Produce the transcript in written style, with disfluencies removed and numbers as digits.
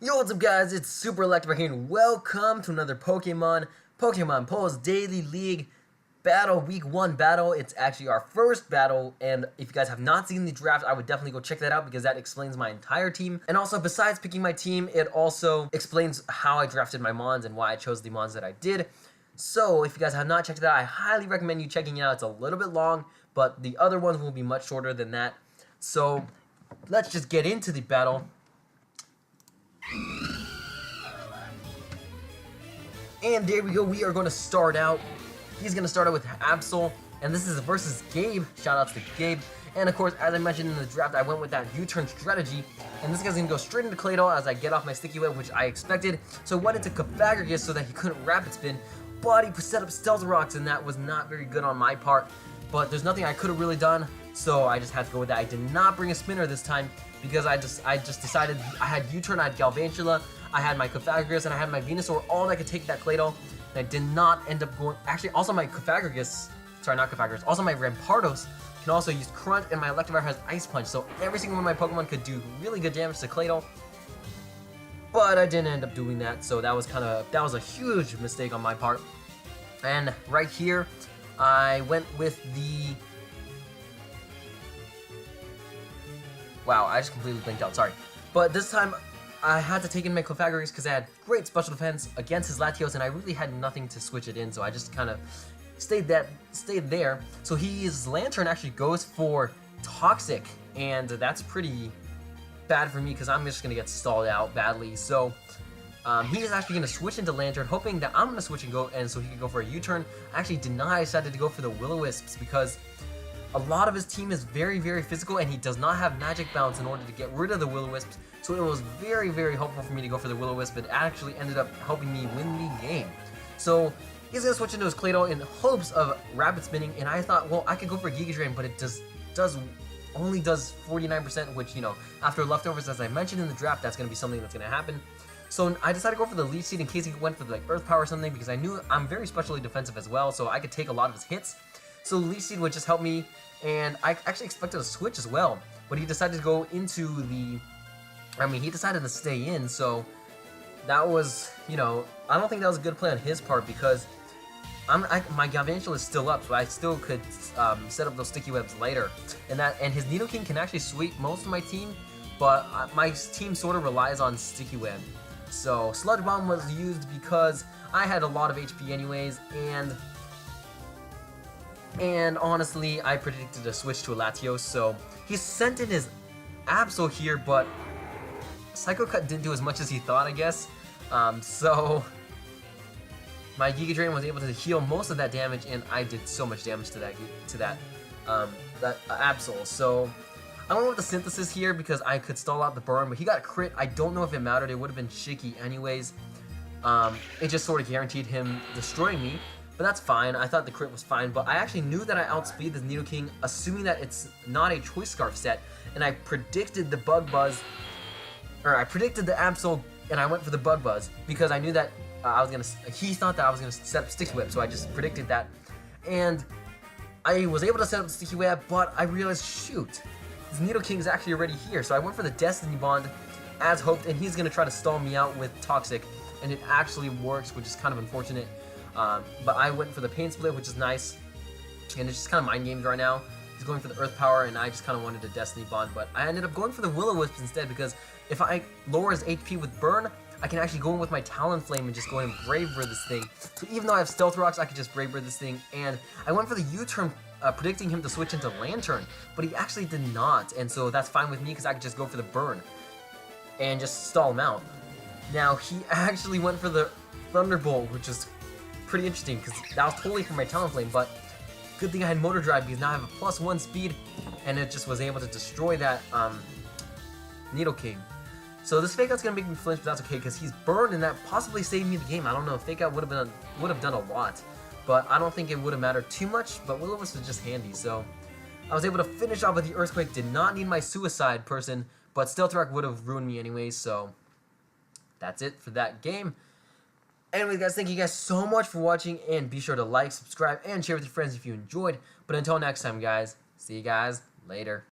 Yo, what's up guys, it's Super Electric here and welcome to another Pokemon Pulse Daily League Battle Week 1 battle. It's actually our first battle, and if you guys have not seen the draft, I would definitely go check that out because that explains my entire team. And also, besides picking my team, it also explains how I drafted my Mons and why I chose the Mons that I did. So, if you guys have not checked it out, I highly recommend you checking it out. It's a little bit long, but the other ones will be much shorter than that. So, let's just get into the battle. And there we go, we are going to start out. He's going to start out with Absol, and this is versus Gabe. Shoutouts to Gabe. And of course, as I mentioned in the draft, I went with that U-turn strategy. And this guy's going to go straight into Claydol as I get off my Sticky Web, which I expected. So I went into Cofagrigus so that he couldn't Rapid Spin. But he set up Stealth Rocks, and that was not very good on my part. But there's nothing I could have really done, so I just had to go with that. I did not bring a Spinner this time because I just decided I had U-turn, I had Galvantula, I had my Cofagrigus, and I had my Venusaur, all that could take that Claydol. And I did not end up going... Actually, also my Cofagrigus... Sorry, not Cofagrigus. Also my Rampardos can also use Crunch, and my Electivire has Ice Punch. So every single one of my Pokemon could do really good damage to Claydol. But I didn't end up doing that, so that was a huge mistake on my part. And right here, I went with the... Wow, I just completely blinked out, sorry. But this time, I had to take in my Cofagrigus because I had great special defense against his Latios, and I really had nothing to switch it in, so I just kind of stayed there. So his Lantern actually goes for Toxic, and that's pretty bad for me because I'm just going to get stalled out badly. So he is actually going to switch into Lantern, hoping that I'm going to switch and so he can go for a U-turn. I actually decided to go for the Will-O-Wisps because a lot of his team is very, very physical, and he does not have Magic Bounce in order to get rid of the Will-O-Wisps. So it was very, very helpful for me to go for the Will-O-Wisp, but it actually ended up helping me win the game. So he's going to switch into his Claydol in hopes of Rapid Spinning, and I thought, well, I could go for Giga Drain, but it only does 49%, which, you know, after leftovers, as I mentioned in the draft, that's going to be something that's going to happen. So I decided to go for the Leech Seed in case he went for like Earth Power or something, because I knew I'm very specially defensive as well, so I could take a lot of his hits. So Leech Seed would just help me, and I actually expected a switch as well, but he decided to go into the... he decided to stay in, so that was, you know, I don't think that was a good play on his part because my Galvantula is still up, so I still could set up those Sticky Webs later. And his Nidoking can actually sweep most of my team, but my team sort of relies on Sticky Web. So Sludge Bomb was used because I had a lot of HP anyways, and honestly, I predicted a switch to a Latios, so he sent in his Absol here, but Psycho Cut didn't do as much as he thought, I guess. So my Giga Drain was able to heal most of that damage, and I did so much damage to that Absol. So I went with the Synthesis here because I could stall out the burn, but he got a crit. I don't know if it mattered. It would have been shaky anyways. It just sort of guaranteed him destroying me. But that's fine. I thought the crit was fine, but I actually knew that I outspeed this Nidoking, assuming that it's not a Choice Scarf set, and I predicted the I predicted the Absol, and I went for the Bug Buzz because I knew that he thought that I was gonna set up Sticky Web, so I just predicted that, and I was able to set up the Sticky Web, but I realized, shoot, this Nidoking is actually already here, so I went for the Destiny Bond as hoped, and he's gonna try to stall me out with Toxic, and it actually works, which is kind of unfortunate. But I went for the Pain Split, which is nice, and it's just kind of mind games right now. He's going for the Earth Power, and I just kind of wanted a Destiny Bond, but I ended up going for the Will-O-Wisp instead because if I lower his HP with Burn, I can actually go in with my Talonflame and just go in and Brave Bird this thing. So even though I have Stealth Rocks, I could just Brave Bird this thing, and I went for the U-turn, predicting him to switch into Lantern, but he actually did not, and so that's fine with me because I could just go for the Burn and just stall him out. Now, he actually went for the Thunderbolt, which is pretty interesting because that was totally for my Talonflame, but good thing I had Motor Drive because now I have a +1 speed, and it just was able to destroy that Nidoking. So this Fake Out's gonna make me flinch, but that's okay because he's burned, and that possibly saved me the game. I don't know, Fake Out would have done a lot, but I don't think it would have mattered too much. But Will-O-Wisp was just handy, so I was able to finish off with the Earthquake. Did not need my Suicide person, but Stealth Rock would have ruined me anyways. So that's it for that game. Anyways, guys, thank you guys so much for watching, and be sure to like, subscribe, and share with your friends if you enjoyed. But until next time, guys, see you guys later.